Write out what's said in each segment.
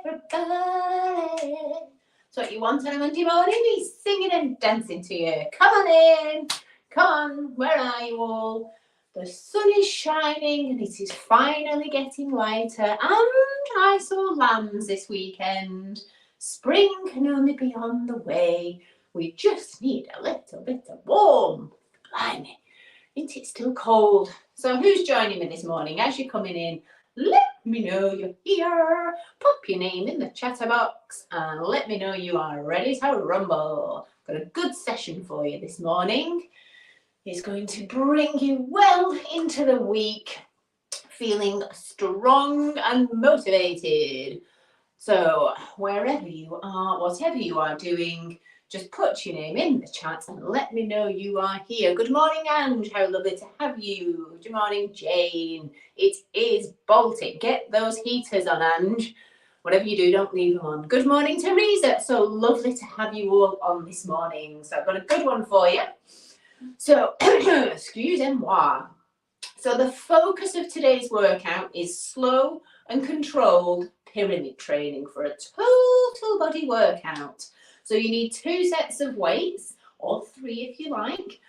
everybody. So what you want on a Monday morning is singing and dancing to you. Come on in. Come on. Where are you all? The sun is shining and it is finally getting lighter. And I saw lambs this weekend. Spring can only be on the way. We just need a little bit of warm. Blimey. Isn't it still cold? So who's joining me this morning? As you're coming in, let me know you're here. Pop your name in the chatterbox and let me know you are ready to rumble. Got a good session for you this morning. It's going to bring you well into the week, feeling strong and motivated. So wherever you are, whatever you are doing, just put your name in the chat and let me know you are here. Good morning, Ange. How lovely to have you. Good morning, Jane. It is Baltic. Get those heaters on, Ange. Whatever you do, don't leave them on. Good morning, Teresa. So lovely to have you all on this morning. So I've got a good one for you. So, excusez-moi. So the focus of today's workout is slow and controlled pyramid training for a total body workout. So you need 2 sets of weights, or 3 if you like.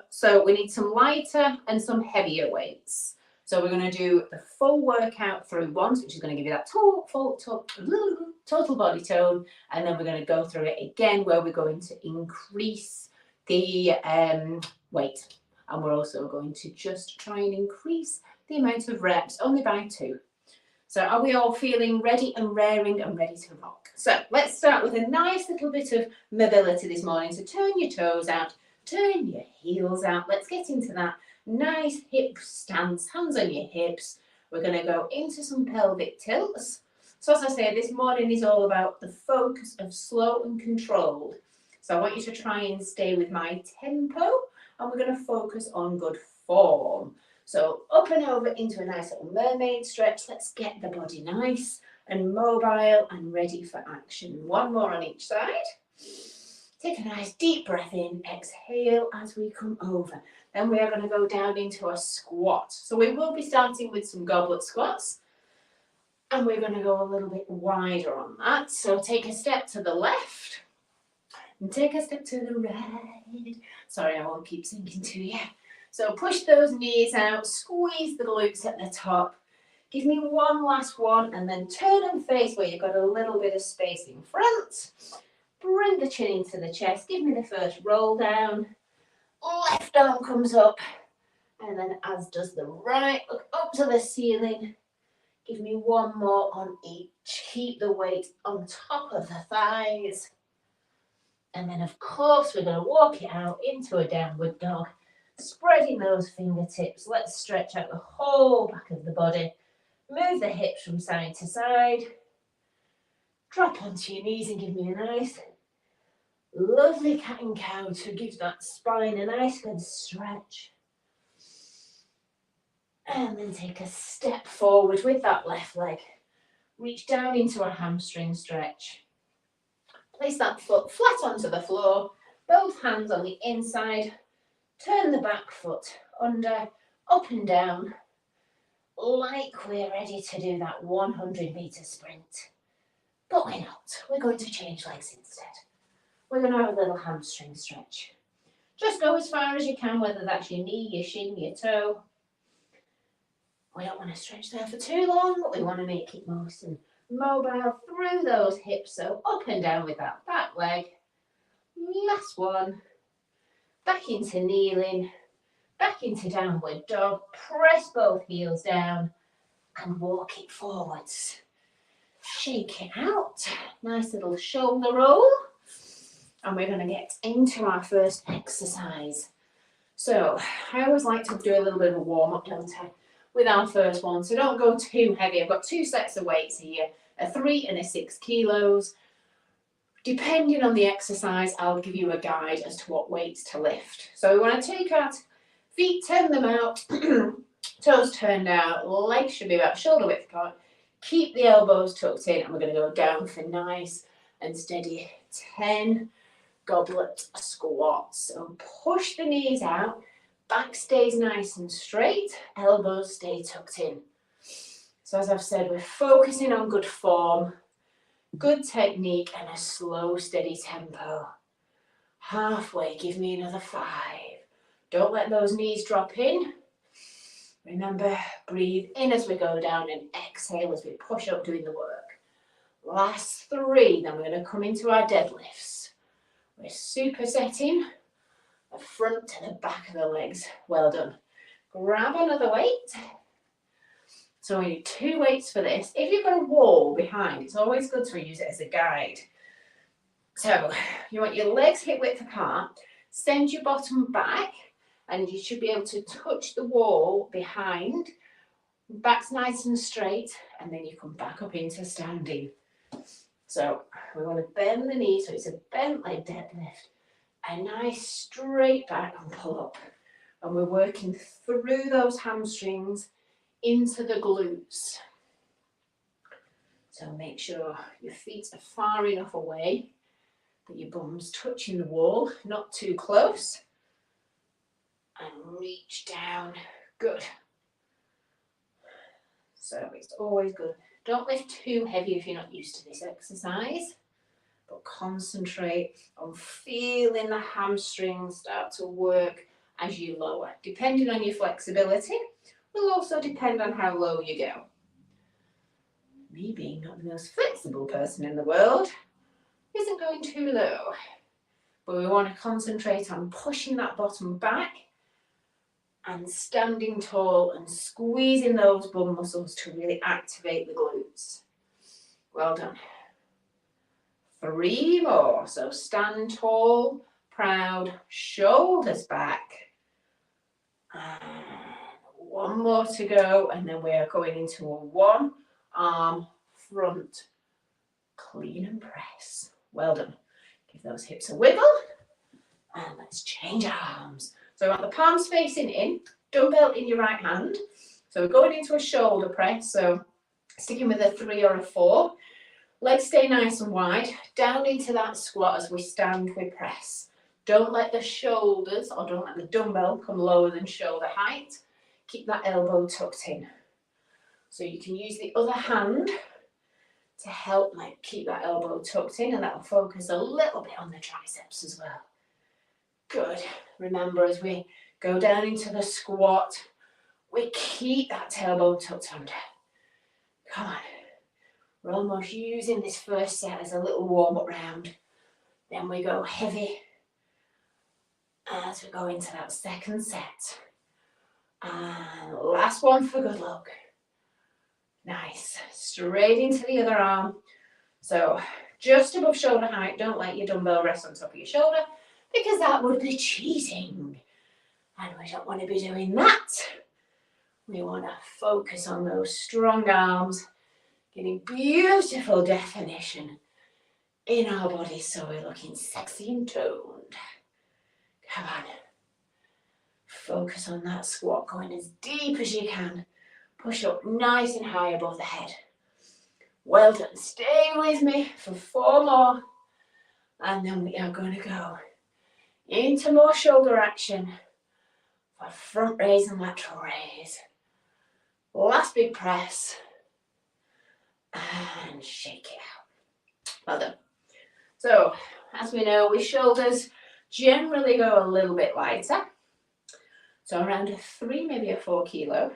So we need some lighter and some heavier weights. So we're going to do the full workout through once, which is going to give you that total body tone. And then we're going to go through it again, where we're going to increase the weight. And we're also going to just try and increase the amount of reps, only by 2. So are we all feeling ready and raring and ready to rock? So let's start with a nice little bit of mobility this morning. So turn your toes out, turn your heels out. Let's get into that nice hip stance, hands on your hips. We're going to go into some pelvic tilts. So as I say, this morning is all about the focus of slow and controlled. So I want you to try and stay with my tempo, and we're going to focus on good form. So up and over into a nice little mermaid stretch. Let's get the body nice and mobile and ready for action. One more on each side. Take a nice deep breath in, exhale as we come over. Then we are going to go down into a squat. So we will be starting with some goblet squats, and we're going to go a little bit wider on that. So take a step to the left and take a step to the right. Sorry, I won't keep singing to you. So push those knees out, squeeze the glutes at the top. Give me one last one and then turn and face where you've got a little bit of space in front. Bring the chin into the chest. Give me the first roll down. Left arm comes up and then as does the right. Look up to the ceiling. Give me one more on each. Keep the weight on top of the thighs. And then of course we're going to walk it out into a downward dog. Spreading those fingertips, let's stretch out the whole back of the body. Move the hips from side to side. Drop onto your knees and give me a nice, lovely cat and cow to give that spine a nice good stretch. And then take a step forward with that left leg. Reach down into a hamstring stretch. Place that foot flat onto the floor, both hands on the inside. Turn the back foot under, up and down, like we're ready to do that 100-meter sprint. But we're not. We're going to change legs instead. We're going to have a little hamstring stretch. Just go as far as you can, whether that's your knee, your shin, your toe. We don't want to stretch there for too long, but we want to make it nice and mobile through those hips. So up and down with that back leg. Last one. Back into kneeling, back into downward dog, press both heels down and walk it forwards. Shake it out, nice little shoulder roll. And we're going to get into our first exercise. So I always like to do a little bit of a warm up, don't I, with our first one. So don't go too heavy. I've got 2 sets of weights here, a 3 and a 6 kilos. Depending on the exercise, I'll give you a guide as to what weights to lift. So we want to take our feet, turn them out, toes turned out, legs should be about shoulder width apart. Keep the elbows tucked in, and we're going to go down for nice and steady 10 goblet squats. So push the knees out, back stays nice and straight, elbows stay tucked in. So as I've said, we're focusing on good form. Good technique and a slow, steady tempo. Halfway, give me another 5. Don't let those knees drop in. Remember, breathe in as we go down and exhale as we push up doing the work. Last 3, then we're going to come into our deadlifts. We're supersetting the front to the back of the legs. Well done. Grab another weight. So we need 2 weights for this. If you've got a wall behind, it's always good to use it as a guide. So you want your legs hip width apart, send your bottom back, and you should be able to touch the wall behind. Back's nice and straight, and then you come back up into standing. So we want to bend the knee, so it's a bent leg deadlift. A nice straight back and pull up. And we're working through those hamstrings into the glutes. So make sure your feet are far enough away that your bum's touching the wall, not too close. And reach down. Good. So it's always good. Don't lift too heavy if you're not used to this exercise, but concentrate on feeling the hamstrings start to work as you lower. Depending on your flexibility, will also depend on how low you go. Me being not the most flexible person in the world isn't going too low, but we want to concentrate on pushing that bottom back and standing tall and squeezing those bum muscles to really activate the glutes. Well done. 3 more. So stand tall, proud, shoulders back. And 1 more to go, and then we are going into a 1-arm front clean and press. Well done. Give those hips a wiggle, and let's change arms. So we want the palms facing in, dumbbell in your right hand. So we're going into a shoulder press, so sticking with a 3 or a 4. Legs stay nice and wide, down into that squat as we stand, we press. Don't let the shoulders, or don't let the dumbbell come lower than shoulder height. Keep that elbow tucked in. So you can use the other hand to help keep that elbow tucked in, and that will focus a little bit on the triceps as well. Good. Remember, as we go down into the squat, we keep that tailbone tucked under. Come on. We're almost using this first set as a little warm-up round. Then we go heavy as we go into that second set. And last one for good luck. Nice. Straight into the other arm. So just above shoulder height. Don't let your dumbbell rest on top of your shoulder, because that would be cheating. And we don't want to be doing that. We want to focus on those strong arms, getting beautiful definition in our bodies, so we're looking sexy and toned. Come on. Focus on that squat, going as deep as you can. Push up nice and high above the head. Well done. Stay with me for 4 more. And then we are going to go into more shoulder action for front raise and lateral raise. Last big press. And shake it out. Well done. So, as we know, with shoulders, generally go a little bit lighter. So around a 3, maybe a 4 kilo.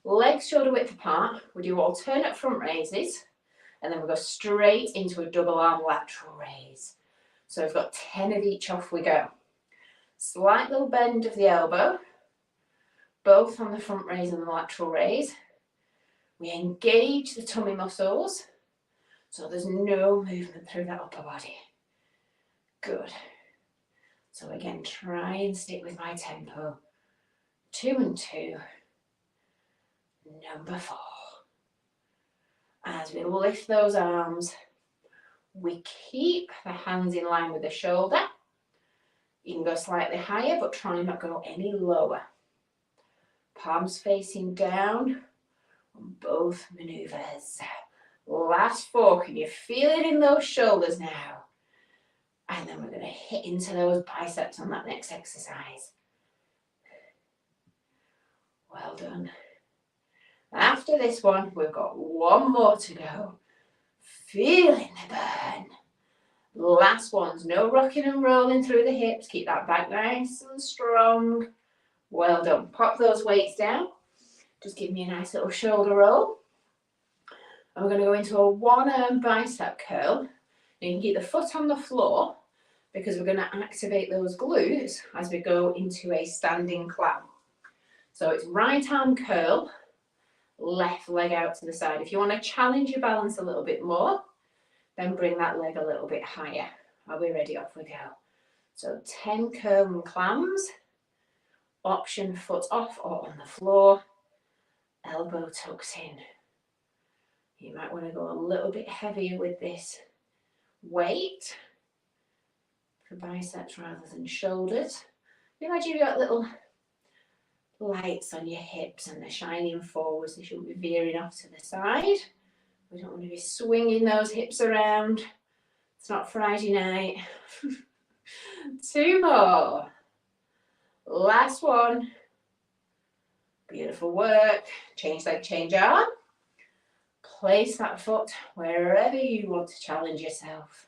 Legs shoulder width apart. We do alternate front raises, and then we go straight into a double arm lateral raise. So we've got 10 of each, off we go. Slight little bend of the elbow, both on the front raise and the lateral raise. We engage the tummy muscles, so there's no movement through that upper body. Good. So again, try and stick with my tempo. 2 and 2. Number 4. As we lift those arms, we keep the hands in line with the shoulder. You can go slightly higher, but try not to go any lower. Palms facing down on both maneuvers. Last 4. Can you feel it in those shoulders now? And then we're going to hit into those biceps on that next exercise. Well done. After this one, we've got 1 more to go. Feeling the burn. Last ones, no rocking and rolling through the hips. Keep that back nice and strong. Well done. Pop those weights down. Just give me a nice little shoulder roll. And we're going to go into a one-arm bicep curl. You can keep the foot on the floor because we're going to activate those glutes as we go into a standing clam. So it's right arm curl, left leg out to the side. If you want to challenge your balance a little bit more, then bring that leg a little bit higher. Are we ready? Off we go. So 10 curl and clams. Option foot off or on the floor. Elbow tucks in. You might want to go a little bit heavier with this weight for biceps rather than shoulders. Imagine you've got little lights on your hips and they're shining forwards. They shouldn't be veering off to the side. We don't want to be swinging those hips around. It's not Friday night. 2 more. Last one. Beautiful work. Change leg, change arm. Place that foot wherever you want to challenge yourself.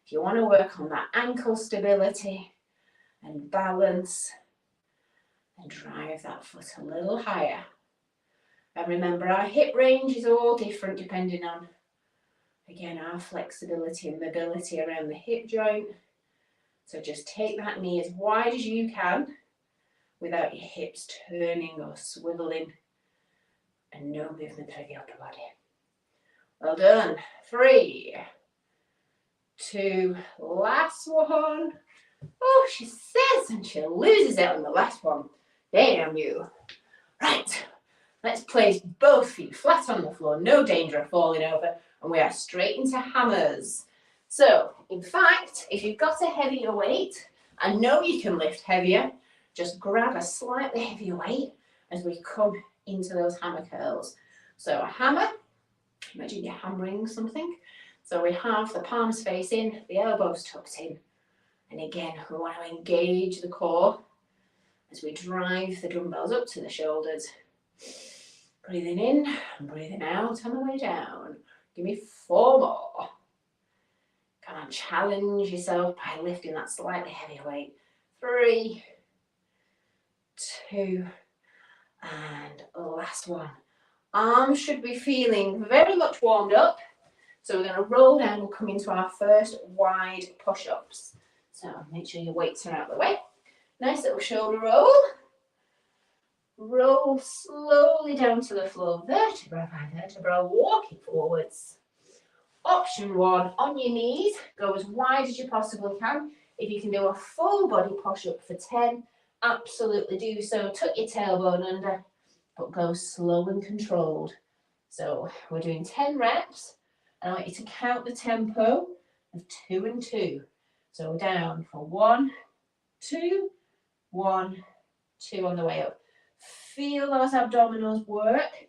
If you want to work on that ankle stability and balance, and drive that foot a little higher. And remember, our hip range is all different depending on, again, our flexibility and mobility around the hip joint. So just take that knee as wide as you can without your hips turning or swiveling, and no movement through the upper body. Well done. 3, 2, last one. Oh, she says, and she loses it on the last one. Damn you. Right, let's place both feet flat on the floor, no danger of falling over, and we are straight into hammers. So, in fact, if you've got a heavier weight, I know you can lift heavier, just grab a slightly heavier weight as we come into those hammer curls. So a hammer, imagine you're hammering something. So we have the palms facing, the elbows tucked in. And again, we want to engage the core as we drive the dumbbells up to the shoulders. Breathing in and breathing out on the way down. Give me 4 more. Come on, challenge yourself by lifting that slightly heavier weight. 3, 2, and last one. Arms should be feeling very much warmed up. So we're going to roll down and come into our first wide push-ups. So make sure your weights are out of the way. Nice little shoulder roll. Roll slowly down to the floor, vertebra by vertebra, walking forwards. Option 1, on your knees, go as wide as you possibly can. If you can do a full body push-up for 10, absolutely do so. Tuck your tailbone under, but go slow and controlled. So we're doing 10 reps, and I want you to count the tempo of 2 and 2. So we're down for 1, 2, 1, 2 on the way up. Feel those abdominals work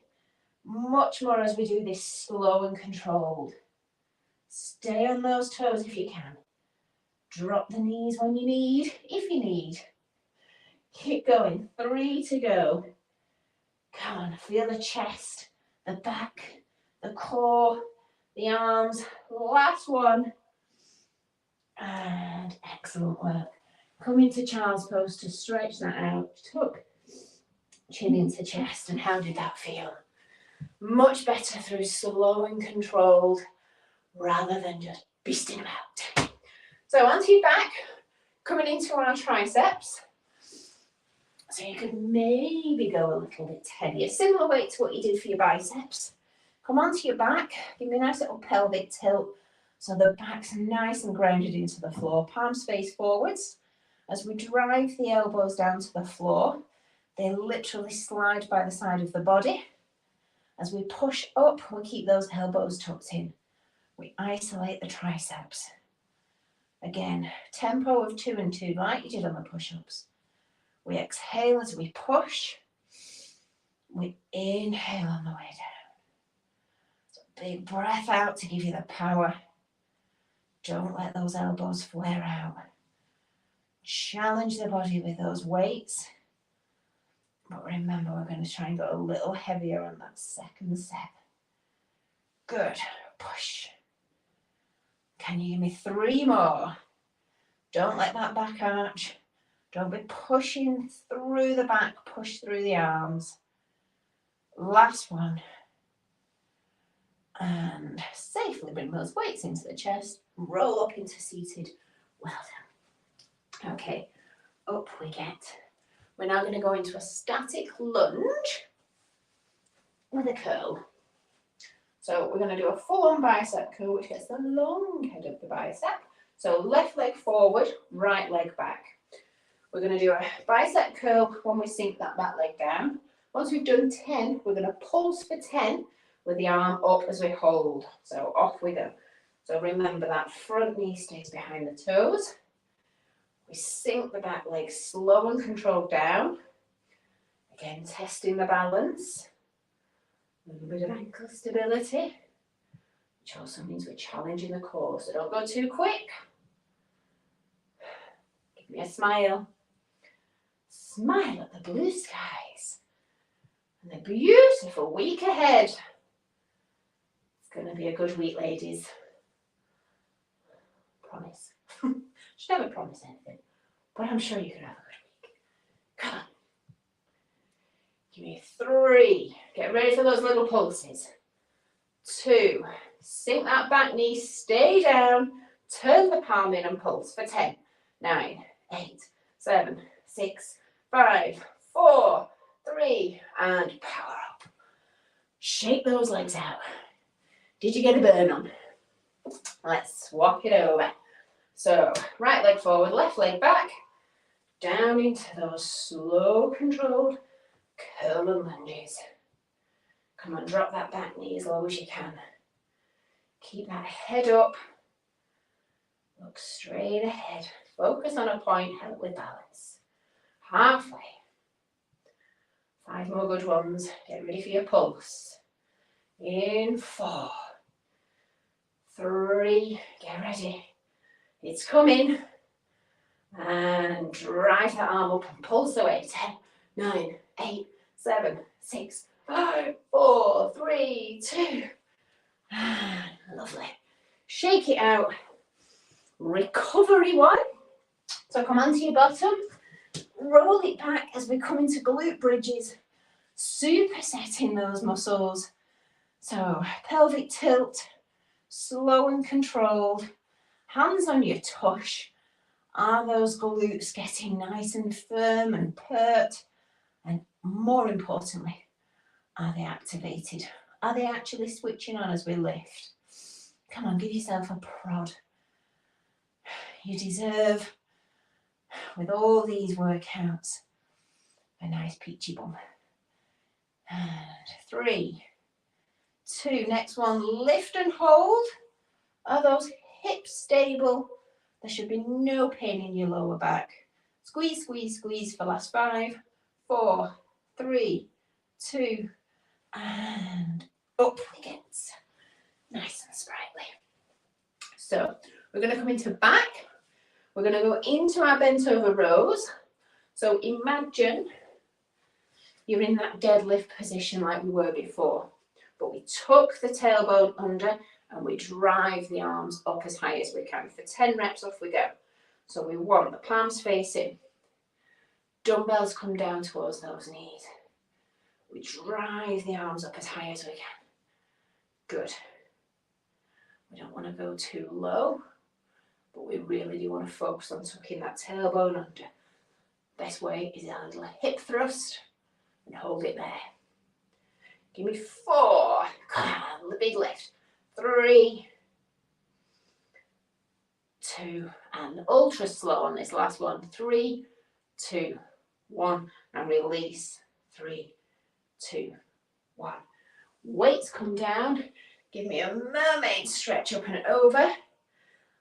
much more as we do this slow and controlled. Stay on those toes if you can. Drop the knees when you need, if you need. Keep going. 3 to go. Come on, feel the chest, the back, the core, the arms. Last one. And excellent work. Come into child's pose to stretch that out. Tuck chin into chest. And how did that feel? Much better through slow and controlled rather than just beasting about. So onto your back, coming into our triceps. So you could maybe go a little bit heavier. Similar weight to what you did for your biceps. Come onto your back. Give me a nice little pelvic tilt. So the back's nice and grounded into the floor. Palms face forwards. As we drive the elbows down to the floor, they literally slide by the side of the body. As we push up, we keep those elbows tucked in. We isolate the triceps. Again, tempo of 2 and 2, like you did on the push-ups. We exhale as we push. We inhale on the way down. So big breath out to give you the power. Don't let those elbows flare out. Challenge the body with those weights. But remember, we're going to try and go a little heavier on that second set. Good. Push. Can you give me 3 more? Don't let that back arch. Don't be pushing through the back, push through the arms. Last one. And safely bring those weights into the chest. Roll up into seated. Well done. Okay, up we get. We're now going to go into a static lunge with a curl. So we're going to do a full-on bicep curl, which gets the long head of the bicep. So left leg forward, right leg back. We're going to do a bicep curl when we sink that back leg down. Once we've done 10, we're going to pulse for 10 with the arm up as we hold. So off we go. So remember that front knee stays behind the toes. We sink the back leg slow and controlled down. Again, testing the balance. A little bit of ankle stability, which also means we're challenging the core. So don't go too quick. Give me a smile. Smile at the blue skies and the beautiful week ahead. It's going to be a good week, ladies. Promise. Should never promise anything, but I'm sure you can have a good week. Come on. Give me 3. Get ready for those little pulses. 2. Sink that back knee, stay down, turn the palm in and pulse for 10. 9, 8, 7, 6, 5, 4, 3, and power up. Shake those legs out. Did you get a burn on? Let's swap it over. So, right leg forward, left leg back, down into those slow, controlled curl and lunges. Come on, drop that back knee as low as you can. Keep that head up. Look straight ahead. Focus on a point, help with balance. Halfway. 5 more good ones. Get ready for your pulse. In 4, 3, get ready. It's coming. And drive that arm up and pulse away. 10, 9, 8, 7, 6, 5, 4, 3, 2. Lovely. Shake it out. Recovery 1. So come onto your bottom. Roll it back as we come into glute bridges. Supersetting those muscles. So pelvic tilt. Slow and controlled. Hands on your tush. Are those glutes getting nice and firm and pert? And more importantly, are they activated? Are they actually switching on as we lift? Come on, give yourself a prod. You deserve, with all these workouts, a nice peachy bum. And 3, 2, next one, lift and hold. Are those hips stable? There should be no pain in your lower back. Squeeze, squeeze, squeeze for last 5, 4, 3, 2, and up we get. Nice and sprightly. So we're going to come into back. We're going to go into our bent over rows. So imagine you're in that deadlift position like we were before, but we tuck the tailbone under and we drive the arms up as high as we can. For 10 reps, off we go. So we want the palms facing. Dumbbells come down towards those knees. We drive the arms up as high as we can. Good. We don't want to go too low, but we really do want to focus on tucking that tailbone under. Best way is a little hip thrust and hold it there. Give me 4. The big lift. 3, 2, and ultra slow on this last one. 3, 2, 1, and release. 3, 2, 1. Weights come down. Give me a mermaid stretch up and over.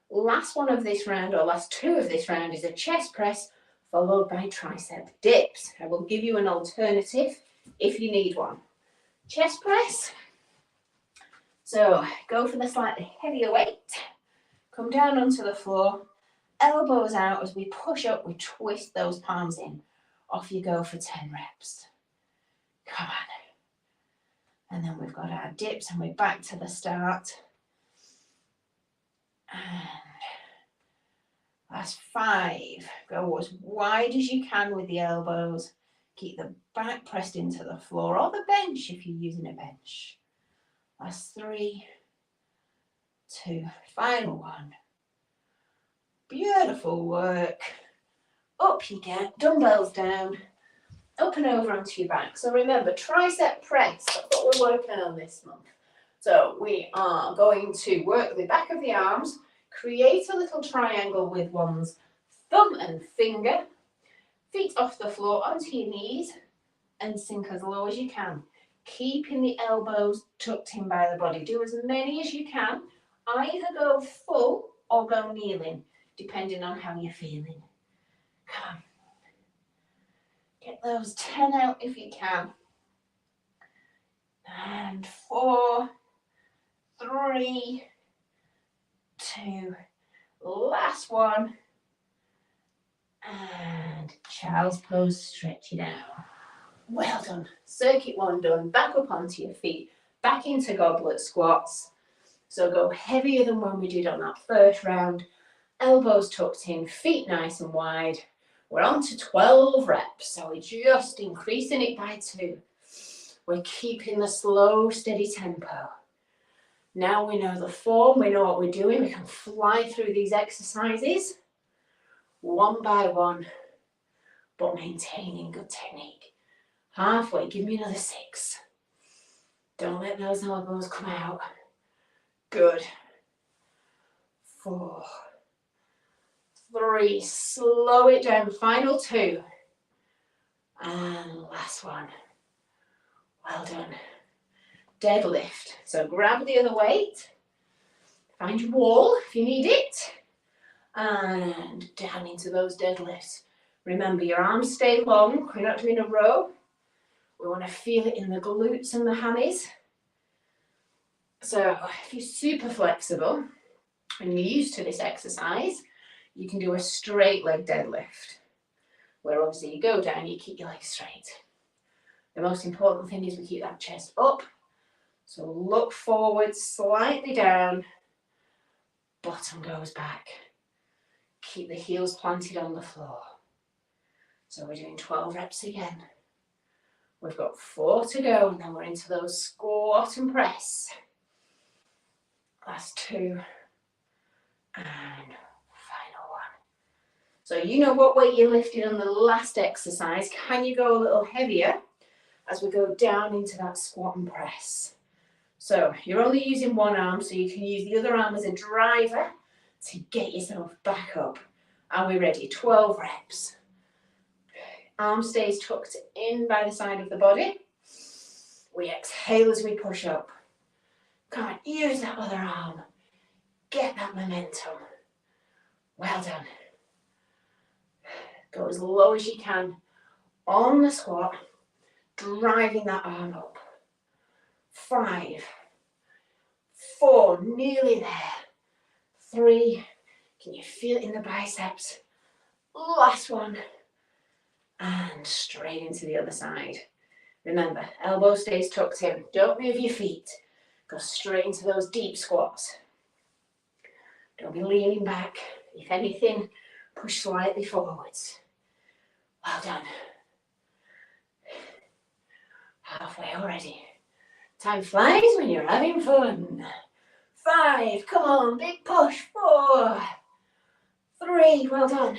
Last one of this round, or last 2 of this round, is a chest press followed by tricep dips. I will give you an alternative if you need one. Chest press. So go for the slightly heavier weight. Come down onto the floor. Elbows out as we push up, we twist those palms in. Off you go for 10 reps. Come on. And then we've got our dips and we're back to the start. And that's 5. Go as wide as you can with the elbows. Keep the back pressed into the floor or the bench if you're using a bench. That's 3, 2, final 1. Beautiful work. Up you get, dumbbells down, up and over onto your back. So remember, tricep press, that's what we're working on this month. So we are going to work the back of the arms, create a little triangle with one's thumb and finger, feet off the floor onto your knees, and sink as low as you can. Keeping the elbows tucked in by the body. Do as many as you can. Either go full or go kneeling, depending on how you're feeling. Come on. Get those 10 out if you can. And 4, 3, 2, last one. And child's pose, stretch it out. Well done. Circuit 1 done. Back up onto your feet. Back into goblet squats. So go heavier than when we did on that first round. Elbows tucked in, feet nice and wide. We're on to 12 reps, so we're just increasing it by 2. We're keeping the slow, steady tempo. Now we know the form, we know what we're doing. We can fly through these exercises one by one, but maintaining good technique. Halfway, give me another 6. Don't let those elbows come out. Good. 4, 3, slow it down, final 2. And last one. Well done. Deadlift. So grab the other weight. Find your wall if you need it. And down into those deadlifts. Remember, your arms stay long. We're not doing a row. We want to feel it in the glutes and the hammies. So if you're super flexible and you're used to this exercise, you can do a straight leg deadlift, where obviously you go down, you keep your legs straight. The most important thing is we keep that chest up. So look forward, slightly down, bottom goes back. Keep the heels planted on the floor. So we're doing 12 reps again. We've got 4 to go, and then we're into those squat and press. Last 2, and final 1. So you know what weight you lifted on the last exercise. Can you go a little heavier as we go down into that squat and press? So you're only using one arm, so you can use the other arm as a driver to get yourself back up. And we're ready, 12 reps. Arm stays tucked in by the side of the body. We exhale as we push up. Come on, use that other arm. Get that momentum. Well done. Go as low as you can on the squat, driving that arm up. 5, 4, nearly there. 3, can you feel it in the biceps? Last one. And straight into the other side. Remember, elbow stays tucked in. Don't move your feet. Go straight into those deep squats. Don't be leaning back. If anything, push slightly forwards. Well done. Halfway already. Time flies when you're having fun. 5, come on, big push. 4, 3, well done.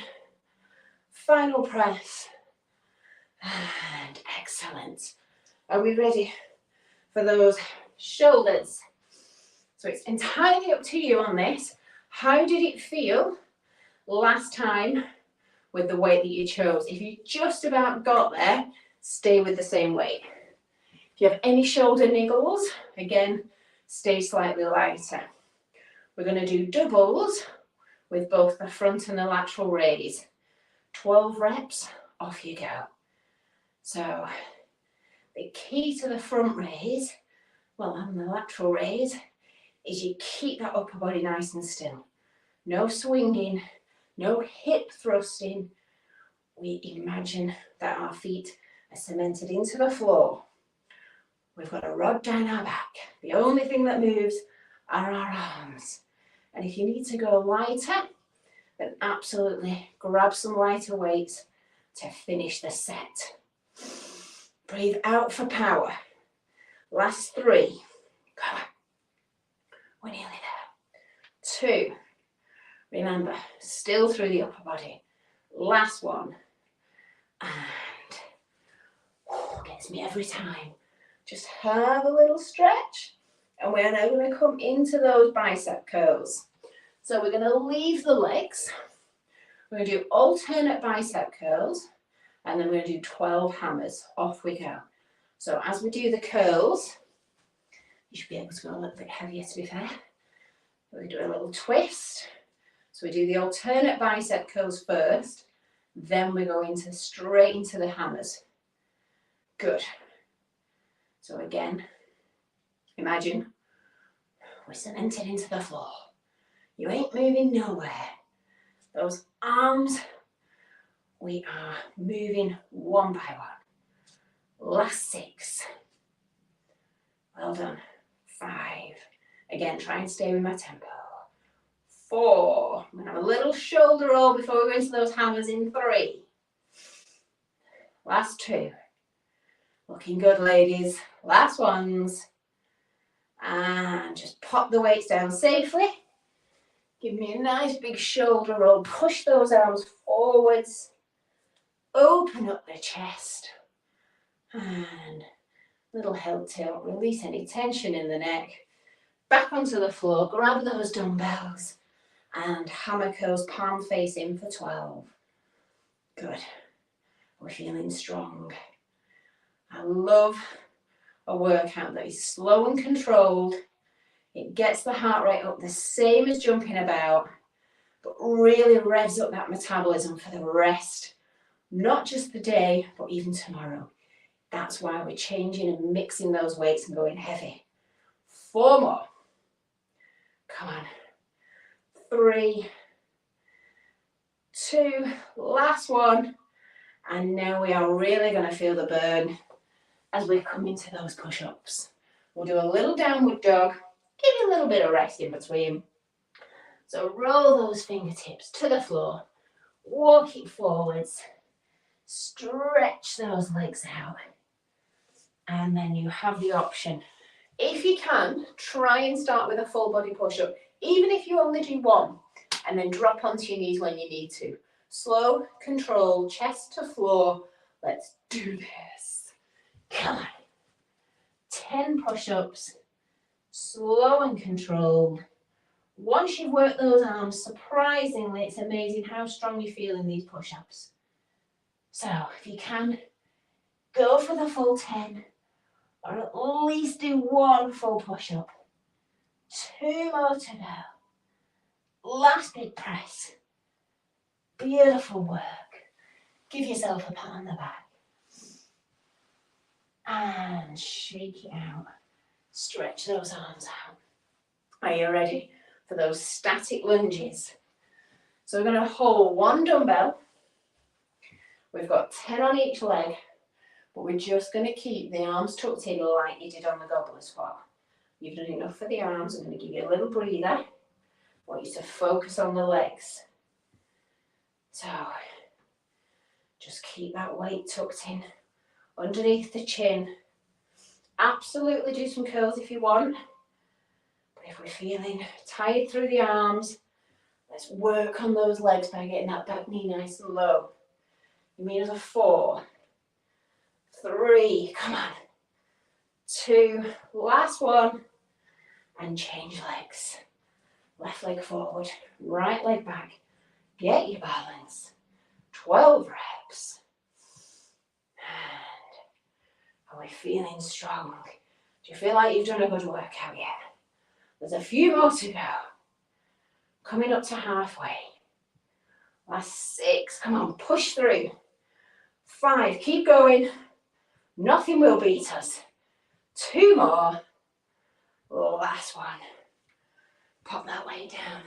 Final press. And excellent. Are we ready for those shoulders? So it's entirely up to you on this. How did it feel last time with the weight that you chose? If you just about got there, stay with the same weight. If you have any shoulder niggles, again, stay slightly lighter. We're going to do doubles with both the front and the lateral raise. 12 reps, off you go. So the key to the front raise, well, and the lateral raise, is you keep that upper body nice and still. No swinging, no hip thrusting. We imagine that our feet are cemented into the floor. We've got a rod down our back. The only thing that moves are our arms. And if you need to go lighter, then absolutely grab some lighter weights to finish the set. Breathe out for power. Last 3. Come on. We're nearly there. 2. Remember, still through the upper body. Last 1. And gets me every time. Just have a little stretch. And we're now going to come into those bicep curls. So we're going to leave the legs. We're going to do alternate bicep curls. And then we're going to do 12 hammers. Off we go. So as we do the curls, you should be able to go a little bit heavier, to be fair. We're doing a little twist. So we do the alternate bicep curls first, then we go straight into the hammers. Good. So again, imagine we're cemented into the floor. You ain't moving nowhere. Those arms, we are moving one by one. Last 6. Well done. 5. Again, try and stay with my tempo. 4. I'm going to have a little shoulder roll before we go into those hammers in 3. Last 2. Looking good, ladies. Last ones. And just pop the weights down safely. Give me a nice big shoulder roll. Push those arms forwards. Open up the chest. And little head tilt. Release any tension in the neck. Back onto the floor. Grab those dumbbells. And hammer curls, palm face in for 12. Good. We're feeling strong. I love a workout that is slow and controlled. It gets the heart rate up the same as jumping about, but really revs up that metabolism for the rest, not just the day, but even tomorrow. That's why we're changing and mixing those weights and going heavy. 4 more. Come on. 3, 2, last 1. And now we are really going to feel the burn as we come into those push-ups. We'll do a little downward dog, give you a little bit of rest in between. So roll those fingertips to the floor, walk it forwards, stretch those legs out. And then you have the option. If you can, try and start with a full body push-up, even if you only do 1, and then drop onto your knees when you need to. Slow, control, chest to floor. Let's do this. Come on. 10 push-ups, slow and controlled. Once you've worked those arms, surprisingly, it's amazing how strong you feel in these push-ups. So if you can, go for the full 10, or at least do 1 full push-up. 2 more to go. Last big press. Beautiful work. Give yourself a pat on the back. And shake it out. Stretch those arms out. Are you ready for those static lunges? So we're going to hold 1 dumbbell. We've got 10 on each leg, but we're just going to keep the arms tucked in like you did on the goblet squat. You've done enough for the arms. I'm going to give you a little breather. I want you to focus on the legs. So just keep that weight tucked in underneath the chin. Absolutely do some curls if you want. But if we're feeling tired through the arms, let's work on those legs by getting that back knee nice and low. Give me another 4, 3, come on. 2, last 1, and change legs. Left leg forward, right leg back. Get your balance. 12 reps. And are we feeling strong? Do you feel like you've done a good workout yet? There's a few more to go. Coming up to halfway. Last 6. Come on, push through. 5. Keep going. Nothing will beat us. 2 more. Last 1. Pop that weight down.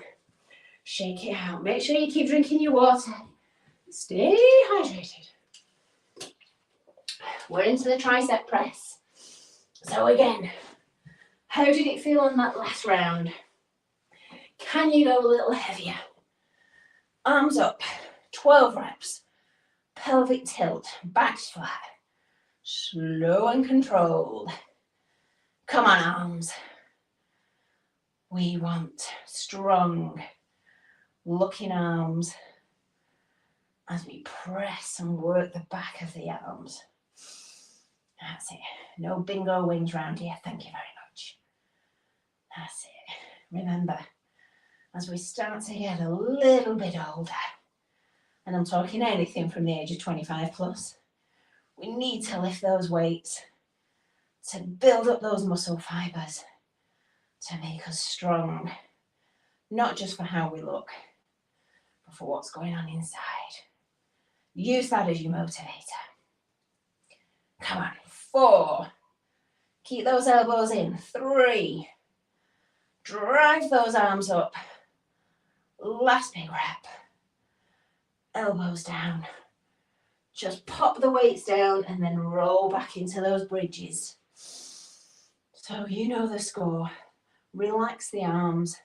Shake it out. Make sure you keep drinking your water. Stay hydrated. We're into the tricep press. So again, how did it feel on that last round? Can you go a little heavier? Arms up, 12 reps. Pelvic tilt, back's flat. Slow and controlled. Come on, arms. We want strong looking arms as we press and work the back of the arms. That's it. No bingo wings round here. Thank you very much. That's it. Remember, as we start to get a little bit older, and I'm talking anything from the age of 25 plus, we need to lift those weights to build up those muscle fibers to make us strong, not just for how we look, but for what's going on inside. Use that as your motivator. Come on, 4. Keep those elbows in. 3. Drive those arms up. Last big rep. Elbows down. Just pop the weights down and then roll back into those bridges. So you know the score. Relax the arms.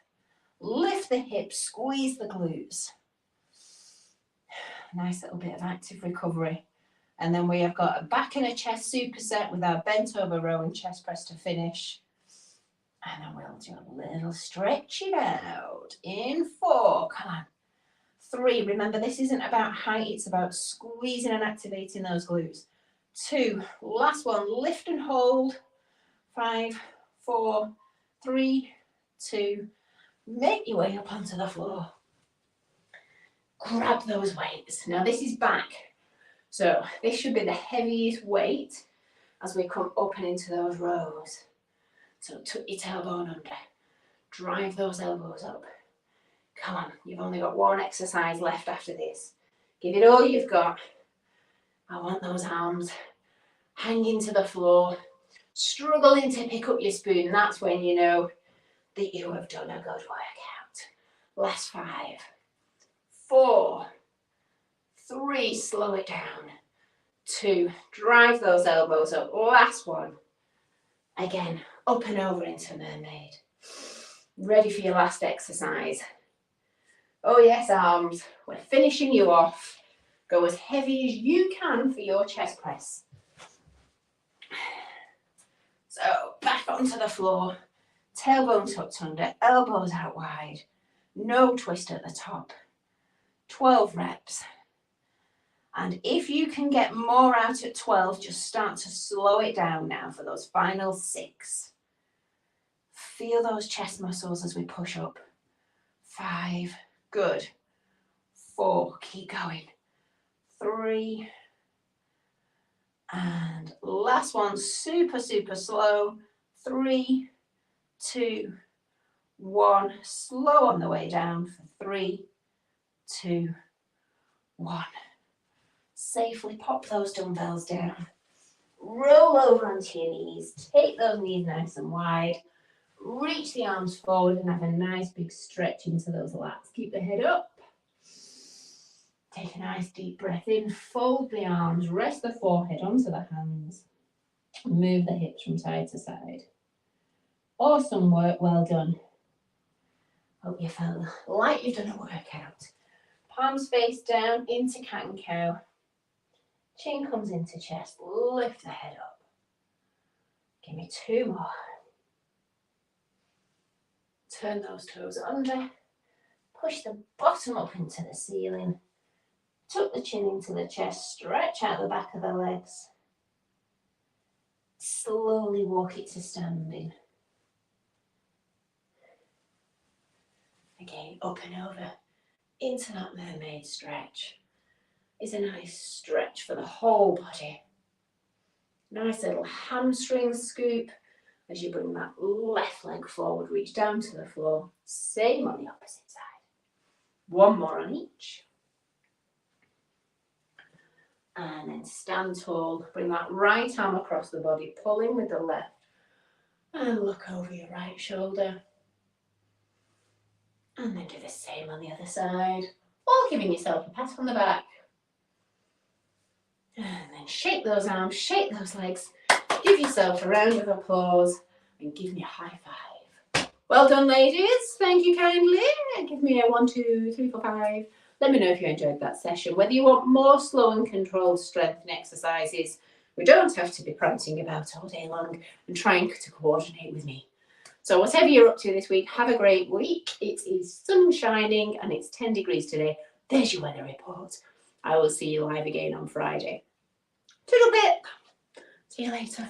Lift the hips. Squeeze the glutes. Nice little bit of active recovery. And then we have got a back and a chest superset with our bent over row and chest press to finish. And then we'll do a little stretch it out. In 4, come on. 3, remember this isn't about height, it's about squeezing and activating those glutes. 2, last one, lift and hold. 5, 4, 3, 2, make your way up onto the floor. Grab those weights. Now this is back. So this should be the heaviest weight as we come up and into those rows. So tuck your tailbone under. Drive those elbows up. Come on, you've only got one exercise left after this. Give it all you've got. I want those arms hanging to the floor, struggling to pick up your spoon. That's when you know that you have done a good workout. Last 5, 4, 3, slow it down. 2, drive those elbows up. Last one. Again, up and over into mermaid. Ready for your last exercise. Oh yes, arms, we're finishing you off. Go as heavy as you can for your chest press. So back onto the floor, tailbone tucked under, elbows out wide, no twist at the top. 12 reps. And if you can get more out at 12, just start to slow it down now for those final 6. Feel those chest muscles as we push up. 5, good. 4, keep going. 3, and last one, super, super slow. 3, 2, 1, slow on the way down for 3, 2, 1. Safely pop those dumbbells down. Roll over onto your knees. Take those knees nice and wide. Reach the arms forward and have a nice big stretch into those lats. Keep the head up. Take a nice deep breath in. Fold the arms. Rest the forehead onto the hands. Move the hips from side to side. Awesome work. Well done. Hope you felt like you've done a workout. Palms face down into cat and cow. Chin comes into chest. Lift the head up. Give me 2 more. Turn those toes under. Push the bottom up into the ceiling. Tuck the chin into the chest. Stretch out the back of the legs. Slowly walk it to standing. Again, up and over into that mermaid stretch. It's a nice stretch for the whole body. Nice little hamstring scoop as you bring that left leg forward, reach down to the floor. Same on the opposite side. 1 more on each. And then stand tall. Bring that right arm across the body, pull in with the left. And look over your right shoulder. And then do the same on the other side. All giving yourself a pat on the back. And then shake those arms, shake those legs. Give yourself a round of applause and give me a high five. Well done, ladies. Thank you kindly. Give me a 1, 2, 3, 4, 5. Let me know if you enjoyed that session. Whether you want more slow and controlled strengthening exercises, we don't have to be prancing about all day long and trying to coordinate with me. So whatever you're up to this week, have a great week. It is sun shining and it's 10 degrees today. There's your weather report. I will see you live again on Friday. Toodle bit. See you later.